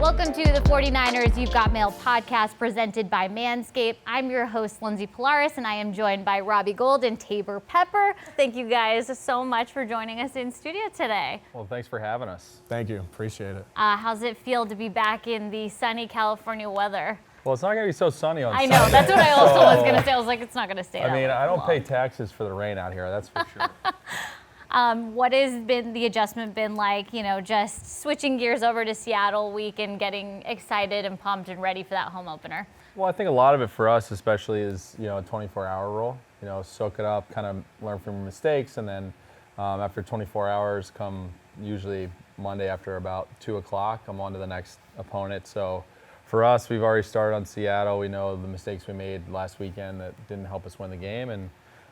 Welcome to the 49ers You've Got Mail podcast presented by Manscaped. I'm your host, Lindsay Polaris, and I am joined by Robbie Gould and Taybor Pepper. Thank you guys so much for joining us in studio today. Well, thanks for having us. Thank you. Appreciate it. How's it feel to be back in the sunny California weather? Well, it's not going to be so sunny on I Sunday. know, that's what I also was going to say. I was like, it's not going to stay that way. I don't long. pay taxes for the rain out here, that's for sure. What has been the adjustment been like, just switching gears over to Seattle week and getting excited and pumped and ready for that home opener? Well, I think a lot of it for us especially is, a 24-hour rule. Soak it up, kind of learn from your mistakes, and then after 24 hours, come usually Monday after about 2 o'clock, I'm on to the next opponent. So for us, we've already started on Seattle. We know the mistakes we made last weekend that didn't help us win the game, and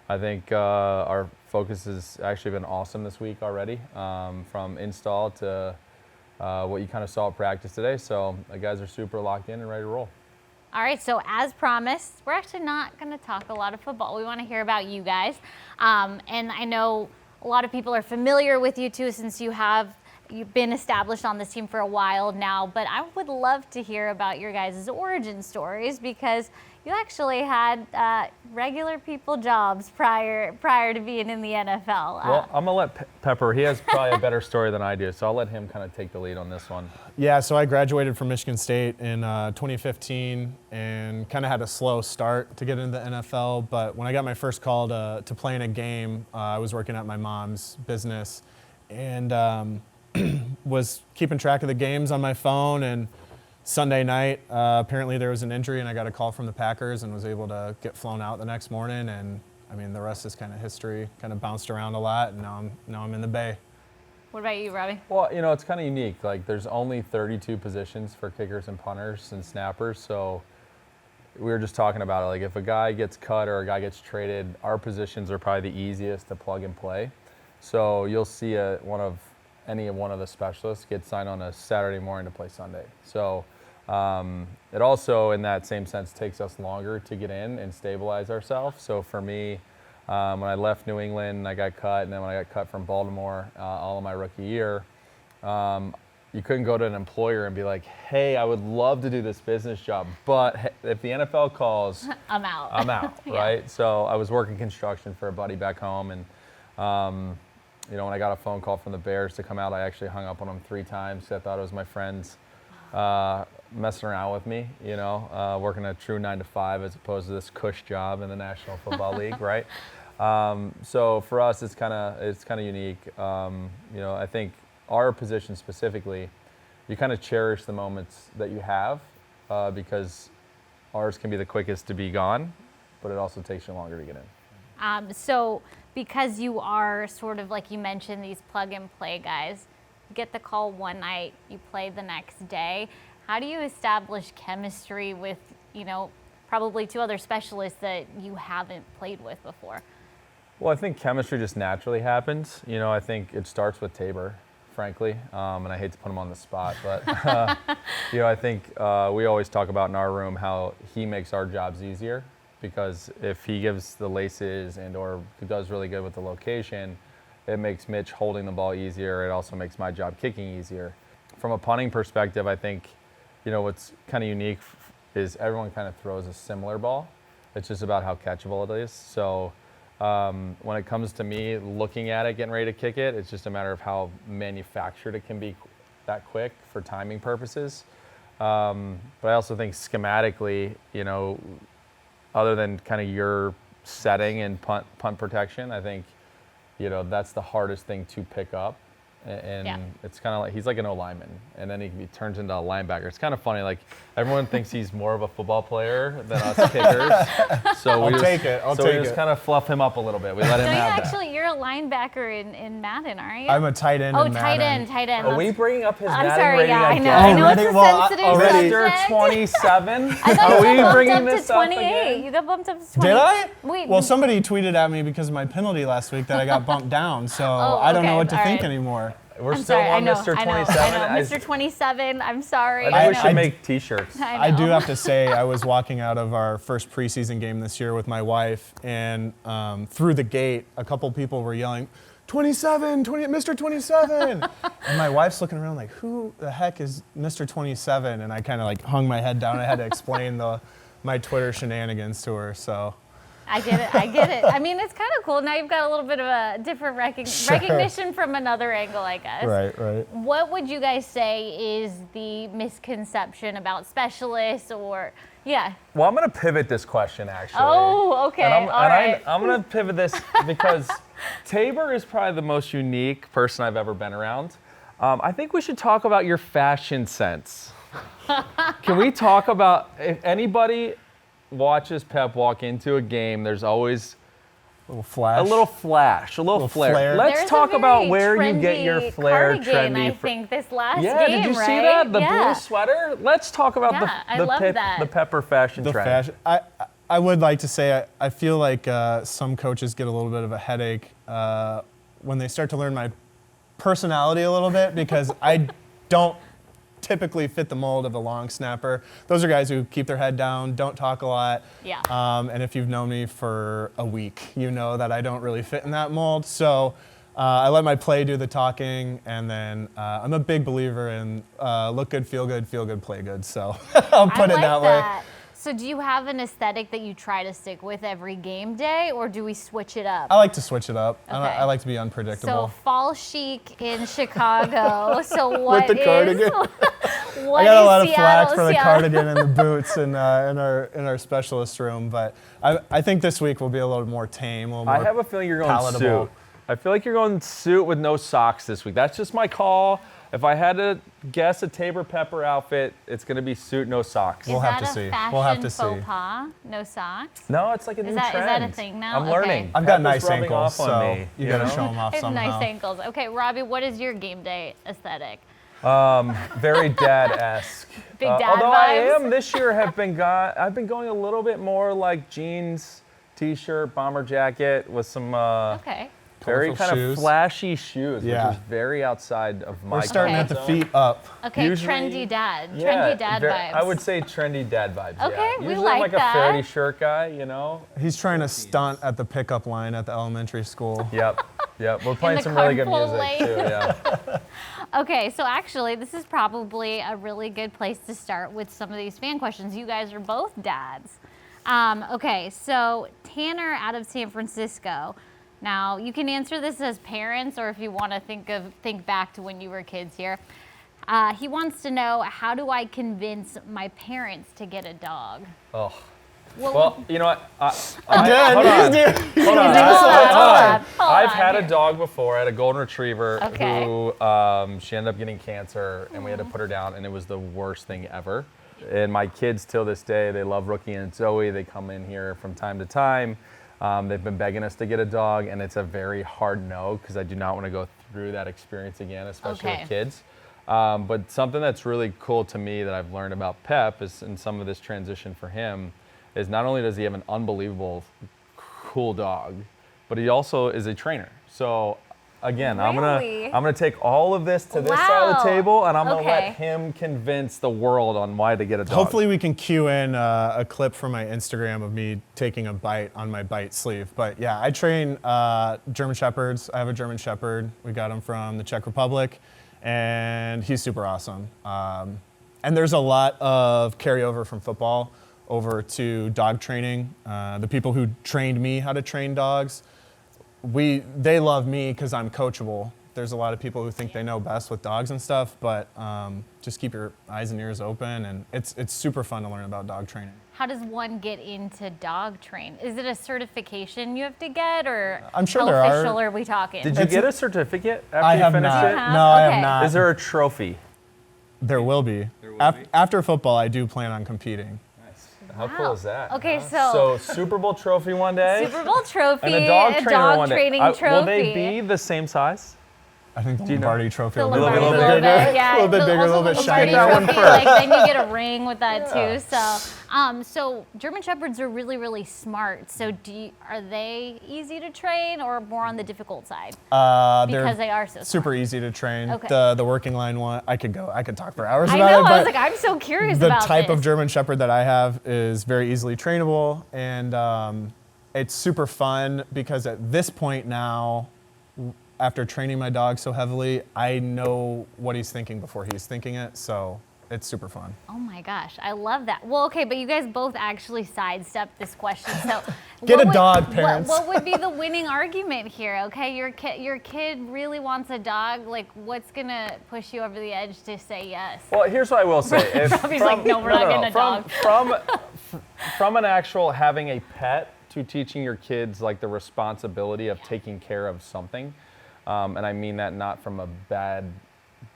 I think our focus has actually been awesome this week already, from install to what you kind of saw at practice today. So the guys are super locked in and ready to roll. All right, so as promised, we're actually not going to talk a lot of football. We want to hear about you guys. And I know a lot of people are familiar with you too, since you've been established on this team for a while now, but I would love to hear about your guys' origin stories, because you actually had regular people jobs prior to being in the NFL. Well, I'm going to let Pepper, he has probably a better story than I do, so I'll let him kind of take the lead on this one. Yeah, so I graduated from Michigan State in 2015 and kind of had a slow start to get into the NFL, but when I got my first call to play in a game, I was working at my mom's business and was keeping track of the games on my phone, and Sunday night, apparently there was an injury, and I got a call from the Packers and was able to get flown out the next morning. And I mean, the rest is kind of history. Kind of bounced around a lot, and now I'm in the Bay. What about you, Robbie? Well, it's kind of unique. Like, there's only 32 positions for kickers and punters and snappers. So we were just talking about it. Like, if a guy gets cut or a guy gets traded, our positions are probably the easiest to plug and play. So you'll see any one of the specialists get signed on a Saturday morning to play Sunday. So it also, in that same sense, takes us longer to get in and stabilize ourselves. So for me, when I left New England, I got cut, and then when I got cut from Baltimore all of my rookie year, you couldn't go to an employer and be like, hey, I would love to do this business job, but if the NFL calls, I'm out. I'm out, right? Yeah. So I was working construction for a buddy back home, and when I got a phone call from the Bears to come out, I actually hung up on them 3 times. I thought it was my friends messing around with me, working a true 9-to-5 as opposed to this cush job in the National Football League, right? So for us, it's kind of unique. I think our position specifically, you kind of cherish the moments that you have because ours can be the quickest to be gone, but it also takes you longer to get in. So because you are sort of, like you mentioned, these plug and play guys, you get the call one night, you play the next day. How do you establish chemistry with, probably 2 other specialists that you haven't played with before? Well, I think chemistry just naturally happens. I think it starts with Taybor, frankly, and I hate to put him on the spot, but I think we always talk about in our room how he makes our jobs easier, because if he gives the laces or does really good with the location, it makes Mitch holding the ball easier. It also makes my job kicking easier. From a punting perspective, I think, what's kind of unique is everyone kind of throws a similar ball. It's just about how catchable it is. So when it comes to me looking at it, getting ready to kick it, it's just a matter of how manufactured it can be that quick for timing purposes. But I also think schematically, other than kind of your setting and punt protection, I think, that's the hardest thing to pick up. And it's kind of like, he's like an O-lineman, and then he turns into a linebacker. It's kind of funny, like, everyone thinks he's more of a football player than us kickers. So we just kind of fluff him up a little bit. We let him have that. You're a linebacker in Madden, aren't you? I'm a tight end in Madden. Tight end. Are we bringing up his I'm Madden sorry, rating I again? know it's a sensitive subject. After 27? I thought Are you we got bringing bumped up this to up 28. again? You got bumped up to 28. Did I? Wait. Well, somebody tweeted at me because of my penalty last week that I got bumped down, so I don't know what to think anymore. We're still on Mr. 27. I know. Mr. 27, I'm sorry. I think we should make T-shirts. I do have to say, I was walking out of our first preseason game this year with my wife, and through the gate, a couple people were yelling, Mr. 27. And my wife's looking around like, who the heck is Mr. 27? And I kind of like hung my head down. I had to explain my Twitter shenanigans to her, so. I get it. I mean, it's kind of cool. Now you've got a little bit of a different recognition from another angle, I guess. Right. What would you guys say is the misconception about specialists or, yeah? Well, I'm going to pivot this question, actually. Oh, okay. All right. I'm going to pivot this because Taybor is probably the most unique person I've ever been around. I think we should talk about your fashion sense. Can we talk about, if anybody watches Pep walk into a game, there's always a little flash, a little flare. Let's talk about where you get your flair cardigan, trendy. I think this last game, did you see that? The blue sweater? Let's talk about the Pepper fashion trend. I would like to say I feel like some coaches get a little bit of a headache when they start to learn my personality a little bit because I don't typically fit the mold of a long snapper. Those are guys who keep their head down, don't talk a lot. Yeah. And if you've known me for a week, you know that I don't really fit in that mold. So I let my play do the talking, and then I'm a big believer in look good, feel good, play good. So I'll put it that way. So do you have an aesthetic that you try to stick with every game day, or do we switch it up? I like to switch it up. Okay. I like to be unpredictable. So fall chic in Chicago. So what with the cardigan. What I got a lot of Seattle, flack for the cardigan and the boots in our specialist room, but I think this week will be a little more tame, a little more I have a feeling you're going palatable. suit. I feel like you're going suit with no socks this week. That's just my call. If I had to guess a Taybor Pepper outfit, it's going to be suit, no socks. We'll have to see. We'll have to see. Faux pas? No socks? No, it's like a new trend. Is that a thing now? I'm learning. I've got Pepper's nice rubbing ankles, off on me, you got to show them off somehow. Nice ankles. Okay, Robbie, what is your game day aesthetic? Very dad-esque. Big dad although vibes? I am this year I've been going a little bit more like jeans, t-shirt, bomber jacket with some Okay. very Colorful kind shoes. of flashy shoes, Yeah. which is very outside of my We're starting comfort at the zone. feet up. Okay, Usually- trendy dad. Yeah, Trendy dad very- vibes. I would say trendy dad vibes. Okay, yeah. we Usually like I'm like that. a Faraday shirt guy, you know. He's trying to stunt at the pickup line at the elementary school. Yep. We're playing the some really good carpool music lane. too. Yeah. Okay, so actually, this is probably a really good place to start with some of these fan questions. You guys are both dads. Okay, so Tanner out of San Francisco. Now, you can answer this as parents, or if you want to think back to when you were kids here. He wants to know, how do I convince my parents to get a dog? Oh. Well, you know what? Hold Hold on. on. I've had a dog before. I had a golden retriever Okay. who she ended up getting cancer, and we had to put her down, and it was the worst thing ever. And my kids, till this day, they love Rookie and Zoe. They come in here from time to time. They've been begging us to get a dog, and it's a very hard no because I do not want to go through that experience again, especially with kids. But something that's really cool to me that I've learned about Pep is in some of this transition for him is not only does he have an unbelievable cool dog, but he also is a trainer. So again, Really? I'm gonna take all of this to this side of the table, and I'm gonna Okay. let him convince the world on why to get a dog. Hopefully we can cue in a clip from my Instagram of me taking a bite on my bite sleeve. But yeah, I train German Shepherds. I have a German Shepherd. We got him from the Czech Republic, and he's super awesome. And there's a lot of carryover from football over to dog training. The people who trained me how to train dogs, they love me because I'm coachable. There's a lot of people who think they know best with dogs and stuff, but just keep your eyes and ears open, and it's super fun to learn about dog training. How does one get into dog train? Is it a certification you have to get, or I'm sure how there are. official are we talking? Did you get a certificate after I you have finished not. it? No, I Okay. have not. Is there a trophy? There will be. After football, I do plan on competing. How cool is that? Okay, So Super Bowl trophy one day, Super Bowl trophy, and a dog trainer one day. training trophy. Will they be the same size? I think the you know? Lombardi trophy The will be Lombardi little a bit little bit bigger, bigger, yeah. a little bit Also bigger, a little the bit Lombardi shinier. That one trophy, first. like, then you get a ring with that too. So German Shepherds are really, really smart. So are they easy to train, or more on the difficult side? Because they are so super smart. easy to train. Okay. The working line one, I could talk for hours I about know. it. But I was like, I'm so curious the about type this. of German Shepherd that I have is very easily trainable, and it's super fun because at this point now, after training my dog so heavily, I know what he's thinking before he's thinking it, so it's super fun. Oh my gosh, I love that. Well, okay, but you guys both actually sidestepped this question. So Get what a dog, parents. What would be the winning argument here? Okay, your kid really wants a dog. Like, what's gonna push you over the edge to say yes? Well, here's what I will say. Robbie's like, no, we're not getting a dog. From an actual having a pet to teaching your kids like the responsibility of taking care of something, and I mean that not from a bad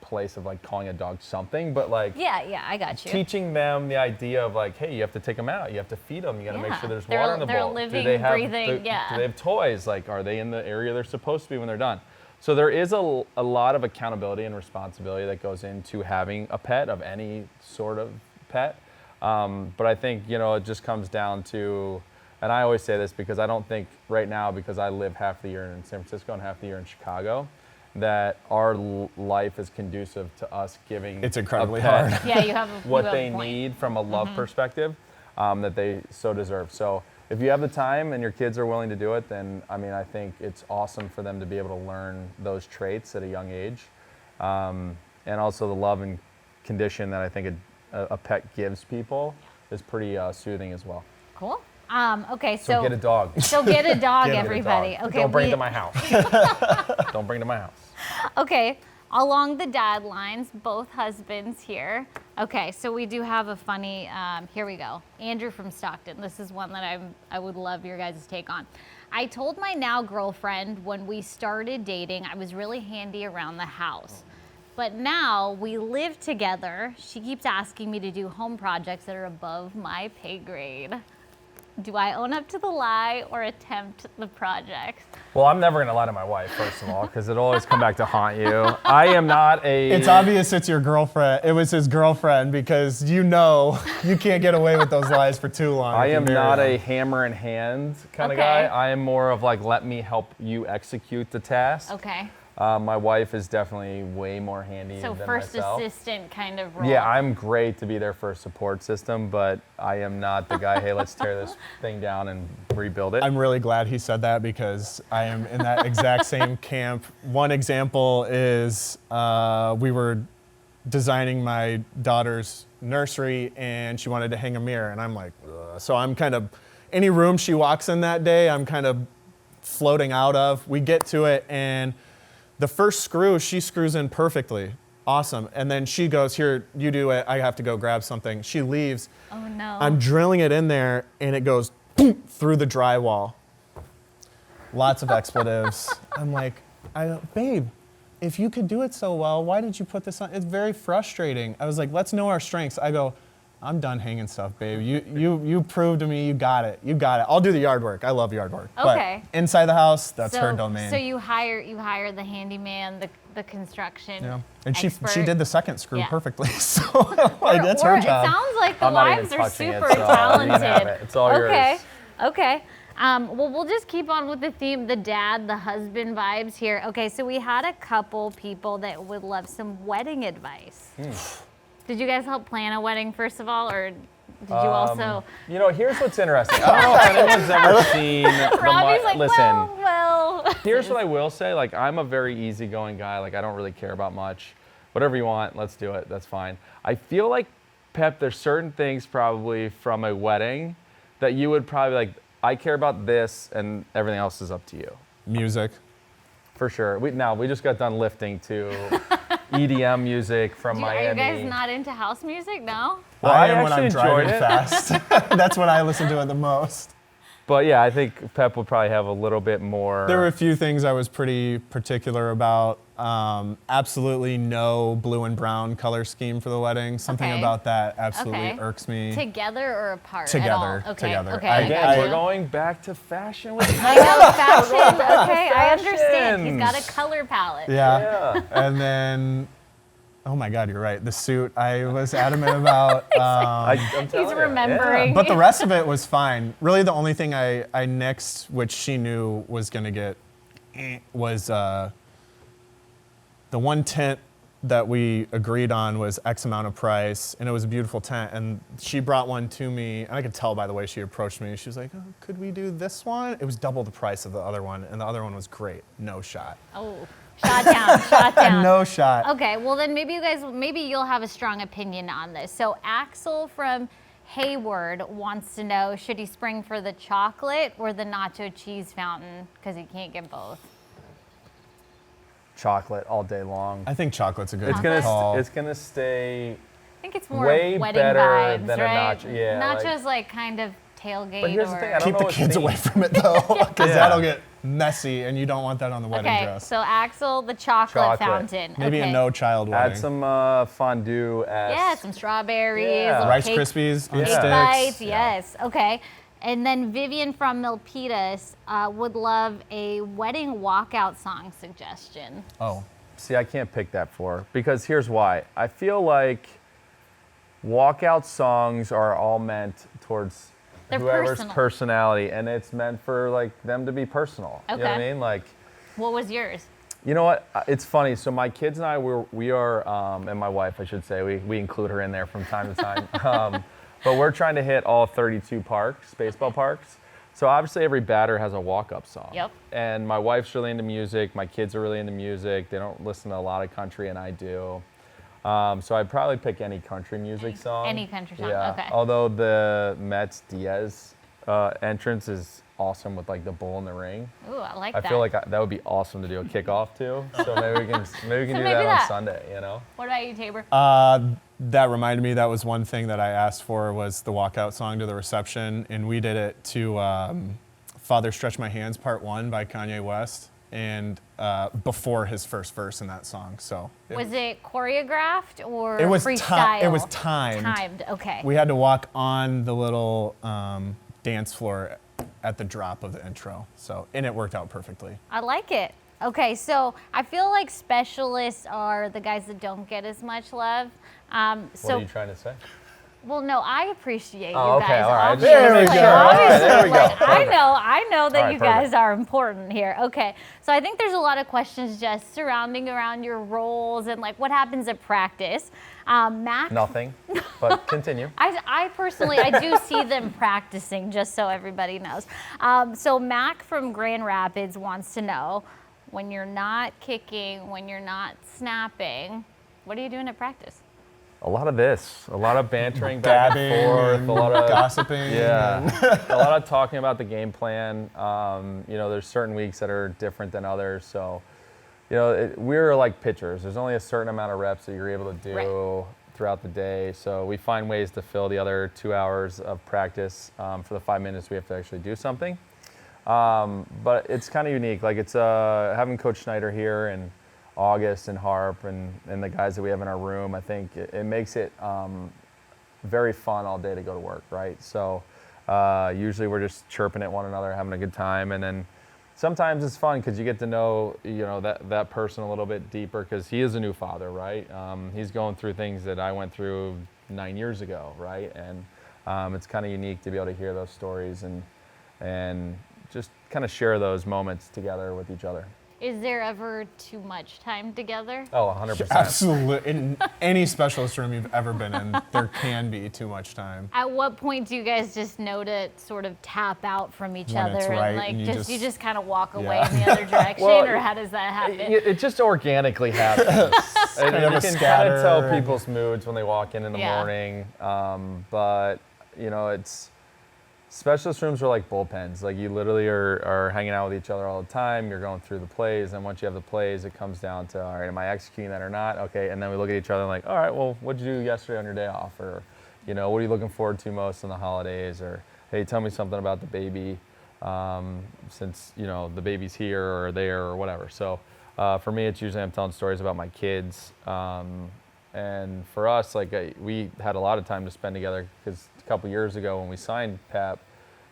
place of like calling a dog something, but like Yeah, I got you. teaching them the idea of like, hey, you have to take them out, you have to feed them, you got to make sure there's water in the they're bowl. living, do they have breathing, do they have toys? Like, are they in the area they're supposed to be when they're done? So there is a lot of accountability and responsibility that goes into having a pet, of any sort of pet. But I think, it just comes down to, and I always say this because I don't think right now, because I live half the year in San Francisco and half the year in Chicago, that our life is conducive to us giving It's incredibly a pet hard. Yeah, you have what a they point. need from a love perspective, that they so deserve. So if you have the time and your kids are willing to do it, then I think it's awesome for them to be able to learn those traits at a young age, and also the love and condition that I think a pet gives people is pretty soothing as well. Cool. Okay, So get a dog. So get a dog, Get a everybody. dog. Okay, Don't bring it to my house. Don't bring it to my house. Okay, along the dad lines, both husbands here. Okay, so we do have a funny, here we go. Andrew from Stockton. This is one that I would love your guys' take on. I told my now girlfriend when we started dating, I was really handy around the house. But now we live together. She keeps asking me to do home projects that are above my pay grade. Do I own up to the lie or attempt the projects? Well, I'm never gonna lie to my wife, first of all, because it'll always come back to haunt you. I am not a. It's obvious it's your girlfriend. It was his girlfriend because you can't get away with those lies for too long. I am not a hammer in hand kind of guy. I am more of like, let me help you execute the task. Okay. My wife is definitely way more handy So than first myself. assistant kind of role. Yeah, I'm great to be there for a support system, but I am not the guy, hey, let's tear this thing down and rebuild it. I'm really glad he said that because I am in that exact same camp. One example is we were designing my daughter's nursery and she wanted to hang a mirror and I'm like, ugh. So I'm kind of, any room she walks in that day, I'm kind of floating out of. We get to it and the first screw, she screws in perfectly. Awesome. And then she goes, here, you do it. I have to go grab something. She leaves. Oh, no. I'm drilling it in there, and it goes through the drywall. Lots of expletives. I'm like, babe, if you could do it so well, why did you put this on? It's very frustrating. I was like, let's know our strengths. I go, I'm done hanging stuff, babe. You proved to me you got it. You got it. I'll do the yard work. I love yard work. Okay. But inside the house, that's her domain. So you hire the handyman, the construction And expert. she did the second screw Yeah. perfectly. So like, that's her job. It sounds like the I'm not even wives are touching it, super so you can have talented. it. It's all yours. Okay. Well, we'll just keep on with the theme, the dad, the husband vibes here. Okay, so we had a couple people that would love some wedding advice. Did you guys help plan a wedding, first of all, or did you also? Here's what's interesting. I don't know if anyone's ever seen Robbie's like, listen. well. Here's what I will say. Like, I'm a very easygoing guy. Like, I don't really care about much. Whatever you want, let's do it. That's fine. I feel like, Pep, there's certain things probably from a wedding that you would probably like, I care about this and everything else is up to you. Music. For sure. We just got done lifting to EDM music from Miami. Are you guys not into house music? No? Well, I I am when I'm actually driving enjoyed it. fast. That's when I listen to it the most. But yeah, I think Pep would probably have a little bit more. There were a few things I was pretty particular about. Absolutely no blue and brown color scheme for the wedding. Something Okay. about that absolutely irks me. Together or apart? Together, At all? together. Okay. I- I Again, got we're you. going back to fashion with I know, fashion. Okay, I understand. He's got a Fashions. color palette. Yeah. And then, oh my God, you're right. The suit I was adamant about. I'm He's telling you, remembering. But the rest of it was fine. Really, the only thing I nixed, which she knew was going to get, was the one tent that we agreed on was X amount of price, and it was a beautiful tent. And she brought one to me, and I could tell by the way she approached me. She was like, "Oh, could we do this one?" It was double the price of the other one, and the other one was great. No shot. Oh, shot down, shot down. No shot. Okay, well then maybe you'll have a strong opinion on this. So Axel from Hayward wants to know, should he spring for the chocolate or the nacho cheese fountain? Because he can't get both. Chocolate all day long. I think chocolate's a good It's gonna stay. I think it's more way wedding better vibes, than a right? nacho. Yeah, Nachos like kind of tailgate But here's or. the thing, I don't Keep know the what's kids themed. away from it though, because Yeah. that'll get messy, and you don't want that on the wedding Okay, dress. so Axel, the chocolate fountain. Maybe okay. a no child wedding. Add some fondue. Yeah, some strawberries. Yeah. little Rice cake, Krispies on cake sticks. bites. Yeah. Yes. Okay. And then Vivian from Milpitas would love a wedding walkout song suggestion. Oh, See, I can't pick that for, because here's why. I feel like walkout songs are all meant towards They're whoever's personal. personality, and it's meant for like them to be personal. You know what I Okay. mean? Like, What was yours? you know what? It's funny. So my kids and I, we are, and my wife, I should say, we include her in there from time to time. But we're trying to hit all 32 parks, baseball parks. So obviously every batter has a walk-up song. Yep. And my wife's really into music. My kids are really into music. They don't listen to a lot of country, and I do. So I'd probably pick any country music song. Any country song, Yeah. okay. Although the Mets Diaz entrance is awesome with like the bull in the ring. Ooh, I like I that. feel like that would be awesome to do a kickoff to. So maybe we can do maybe that that. on Sunday. You know. What about you, Taybor? that reminded me. That was one thing that I asked for was the walkout song to the reception, and we did it to "Father Stretch My Hands" Part 1 by Kanye West, and before his first verse in that song. So Was it choreographed or it was freestyle? it was timed. Timed, okay. We had to walk on the little dance floor at the drop of the intro. So, and it worked out perfectly. I like it. Okay, so I feel like specialists are the guys that don't get as much love. What are you trying to say? Well, no, I appreciate Oh, you okay, guys. all right. Obviously, There we go. obviously, There we go. like, I know that All right, you guys perfect. are important here. Okay, so I think there's a lot of questions just surrounding around your roles and like what happens at practice. Mac, Nothing. But continue. I personally, I do see them practicing, just so everybody knows. So Mac from Grand Rapids wants to know, when you're not kicking, when you're not snapping, what are you doing at practice? A lot of this, a lot of bantering back Dabbing and forth, a lot of gossiping. yeah, a lot of talking about the game plan. You know, there's certain weeks that are different than others, so you know, we're like pitchers. There's only a certain amount of reps that you're able to do Right. throughout the day, so we find ways to fill the other 2 hours of practice for the 5 minutes we have to actually do something. But it's kind of unique. Like it's having Coach Schneider here and August and Harp and the guys that we have in our room. I think it makes it very fun all day to go to work, right? So usually we're just chirping at one another, having a good time, and then sometimes it's fun because you get to know that person a little bit deeper because he is a new father, right? He's going through things that I went through 9 years ago, right? And it's kind of unique to be able to hear those stories and just kind of share those moments together with each other. Is there ever too much time together? Oh, 100%. Absolutely. In any specialist room you've ever been in, there can be too much time. At what point do you guys just know to sort of tap out from each When other it's and right like and you just kind of walk away Yeah. in the other direction, Well, or how does that happen? It just organically happens. And kind of you a can kind scatter of tell and- people's moods when they walk in the Yeah. morning. But, you know, specialist rooms are like bullpens. Like you literally are hanging out with each other all the time. You're going through the plays. And once you have the plays, it comes down to, all right, am I executing that or not? Okay. And then we look at each other and like, all right, well, what'd you do yesterday on your day off? Or, you know, what are you looking forward to most in the holidays? Or, hey, tell me something about the baby since, you know, the baby's here or there or whatever. So for me, it's usually I'm telling stories about my kids. And for us, like we had a lot of time to spend together because a couple years ago when we signed Pep,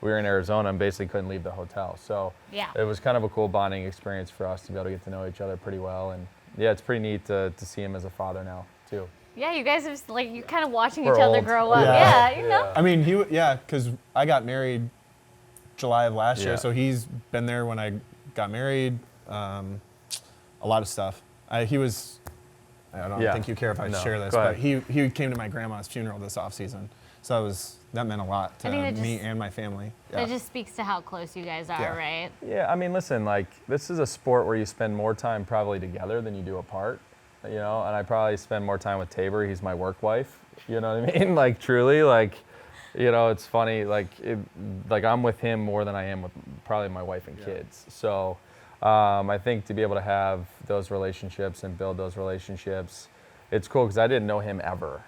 we were in Arizona and basically couldn't leave the hotel. So Yeah. it was kind of a cool bonding experience for us to be able to get to know each other pretty well. And yeah, it's pretty neat to see him as a father now too. Yeah, you guys have like you're kind of watching We're each other old. grow up. Yeah. Yeah, you know. I mean, because I got married July of last Yeah. year, so he's been there when I got married. A lot of stuff. I don't Yeah. think you care if I No, share this, go but ahead. he came to my grandma's funeral this offseason. So that meant a lot I think to it me just- and my family. That just speaks to how close you guys are, Yeah. right? Yeah, I mean, listen, like, this is a sport where you spend more time probably together than you do apart, you know, and I probably spend more time with Taybor. He's my work wife, you know what I mean? Like, truly, like, you know, it's funny, like I'm with him more than I am with probably my wife and kids. So I think to be able to have those relationships and build those relationships, it's cool because I didn't know him ever,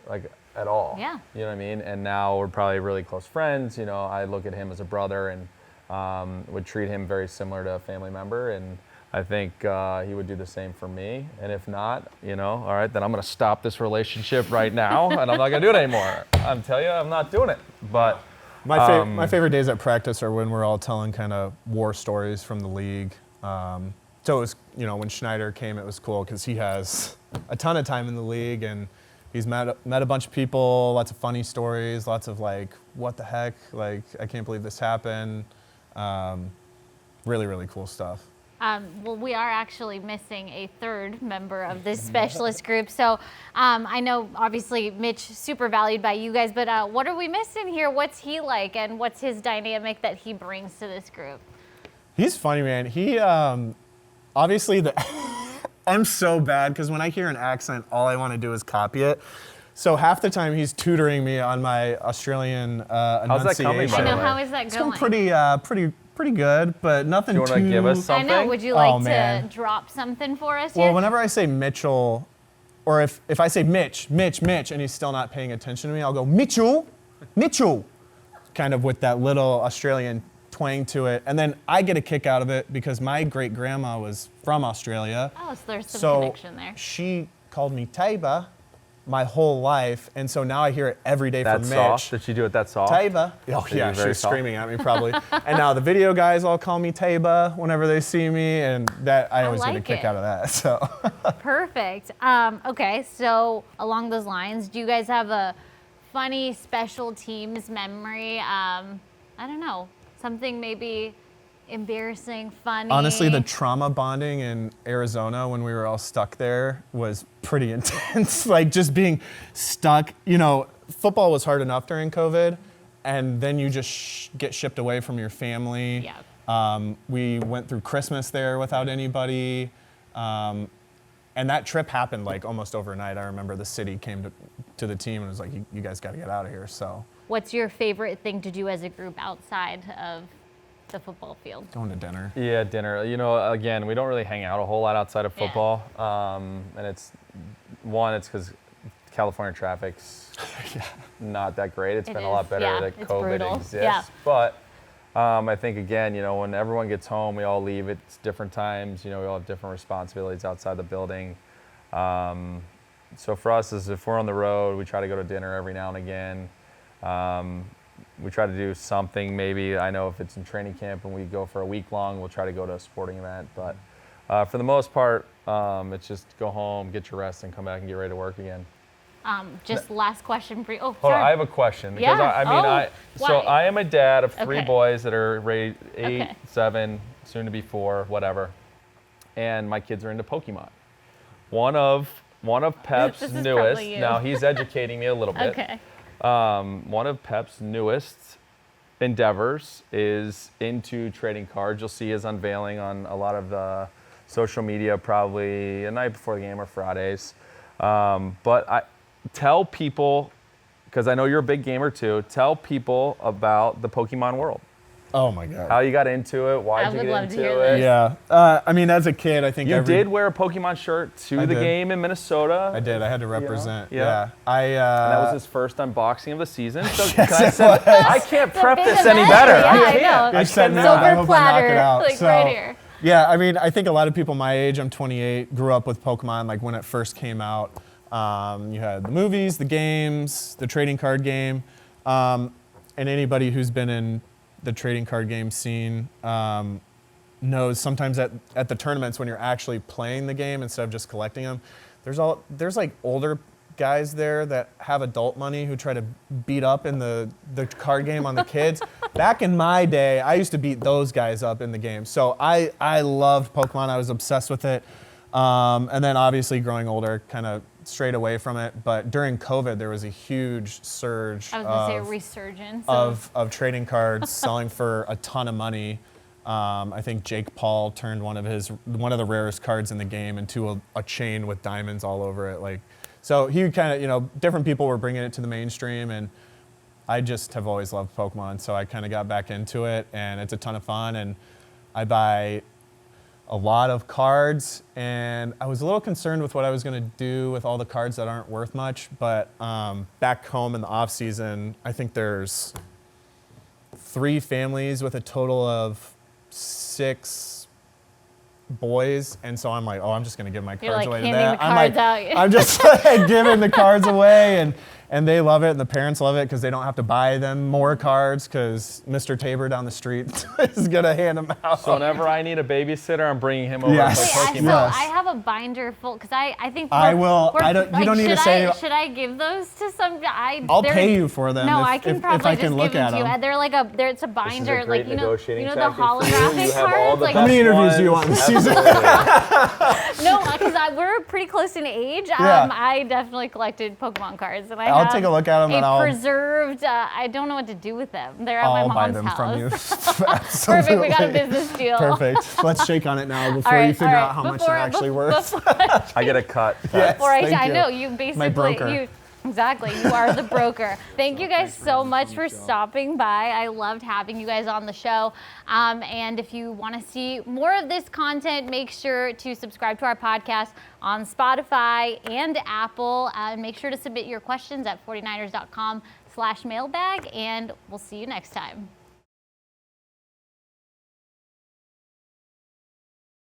like, at all. Yeah. You know what I mean? And now we're probably really close friends. You know, I look at him as a brother and would treat him very similar to a family member. And I think he would do the same for me. And if not, you know, all right, then I'm going to stop this relationship right now and I'm not going to do it anymore. I'm telling you, I'm not doing it. But My favorite days at practice are when we're all telling kind of war stories from the league. So it was, you know, when Schneider came, it was cool because he has a ton of time in the league and he's met a bunch of people, lots of funny stories, lots of like, what the heck? Like, I can't believe this happened. Really, really cool stuff. Well, we are actually missing a third member of this specialist group. So I know, obviously, Mitch, super valued by you guys, but what are we missing here? What's he like, and what's his dynamic that he brings to this group? He's funny, man. He, obviously, I'm so bad because when I hear an accent, all I want to do is copy it. So half the time he's tutoring me on my Australian enunciation. How's that coming, by I the know, way? how is that It's going? going pretty good, but nothing Do you too. want to give us I something? know, would you like Oh, to man. drop something for us here? Well, whenever I say Mitchell, or if I say Mitch, and he's still not paying attention to me, I'll go Mitchell, kind of with that little Australian twang to it. And then I get a kick out of it because my great grandma was from Australia. Oh, so there's some So connection there. she called me Taybor my whole life, and so now I hear it every day That from Mitch. soft? Did she do it that soft? Taybor. Oh Did yeah, you she very was soft? screaming at me probably. And now the video guys all call me Taybor whenever they see me, and that I always get a like kick it. out of that. So Perfect. Okay, so along those lines, do you guys have a funny special teams memory? I don't know, something maybe embarrassing, funny? honestly, the trauma bonding in Arizona when we were all stuck there was pretty intense. Like just being stuck. You know, football was hard enough during COVID, and then you just get shipped away from your family. Yeah. We went through Christmas there without anybody. And that trip happened like almost overnight. I remember the city came to the team and was like, you guys got to get out of here. So What's your favorite thing to do as a group outside of the football field? going to dinner. Yeah, dinner. You know, again, we don't really hang out a whole lot outside of Yeah. football. And it's because California traffic's not that great. It's It been a is, lot better yeah, that it's COVID brutal. exists. Yeah. But I think, again, you know, when everyone gets home, we all leave at different times. You know, we all have different responsibilities outside the building. So for us, is if we're on the road, we try to go to dinner every now and again. We try to do something, maybe, I know if it's in training camp and we go for a week long, we'll try to go to a sporting event. But for the most part, it's just go home, get your rest, and come back and get ready to work again. Just last question for you. Oh, Hold on, sorry. I have a question. Because Yeah. I mean, Oh, so why? I am a dad of 3 Okay. boys that are 8, Okay. 7, soon to be 4, whatever. And my kids are into Pokemon. One of Pep's This is newest, probably you. now he's educating me a little bit. Okay. One of Pep's newest endeavors is into trading cards. You'll see his unveiling on a lot of the social media probably the night before the game or Fridays. But tell people, because I know you're a big gamer too, tell people about the Pokemon world. Oh my God. How you got into it, I why'd you would get love into to hear it. this. Yeah. I mean, as a kid, I think You did wear a Pokemon shirt to I the did. game in Minnesota. I did. I had to represent. Yeah. And That was his first unboxing of the season. So Yes, can I, it say, was. I can't prep big this any event. better. Yeah, I can't. know. They set me cannot. up. I Silver hope I knock it platter, out. like So, right here. Yeah, I mean, I think a lot of people my age, I'm 28, grew up with Pokemon like when it first came out. You had the movies, the games, the trading card game, and anybody who's been in the trading card game scene knows sometimes at the tournaments when you're actually playing the game instead of just collecting them, there's like older guys there that have adult money who try to beat up in the card game on the kids. Back in my day, I used to beat those guys up in the game. So I loved Pokemon. I was obsessed with it. And then obviously growing older, kind of strayed away from it. But during COVID, there was a huge surge I was going to say a resurgence of trading cards selling for a ton of money. I think Jake Paul turned one of the rarest cards in the game into a chain with diamonds all over it. Like, so he kind of, different people were bringing it to the mainstream, and I just have always loved Pokemon, so I kind of got back into it, and it's a ton of fun, and I buy a lot of cards, and I was a little concerned with what I was going to do with all the cards that aren't worth much, but back home in the off season, I think there's 3 families with a total of 6 boys, and so I'm like, oh, I'm just going to give my cards away to them. I'm just like, giving the cards away, and they love it, and the parents love it because they don't have to buy them more cards because Mr. Taybor down the street is going to hand them out. So whenever I need a babysitter, I'm bringing him over Yes. to play Wait, Pokemon. I have a binder full because I think I will. You don't need to say. Should I give those to some? I'll pay you for them. No, if, I can if, probably if I just can give look them at to you. them. They're like it's a binder, a great like negotiating the tactic for you. holographic You have all cards. the Like, How many interviews do you want this season? no, because we're pretty close in age. Yeah. I definitely collected Pokemon cards, and I'll take a look at them, and I'll preserved. I don't know what to do with them. They're at my I'll buy mom's them house. from you. Perfect. We got a business deal. Perfect. Let's shake on it now before you figure out how much they're actually worth. I get a cut. Yes, Before I thank you. know you basically My broker. Exactly, you are the broker. Thank you guys so much for stopping by. I loved having you guys on the show. And if you want to see more of this content, make sure to subscribe to our podcast on Spotify and Apple. And make sure to submit your questions at 49ers.com/mailbag, and we'll see you next time.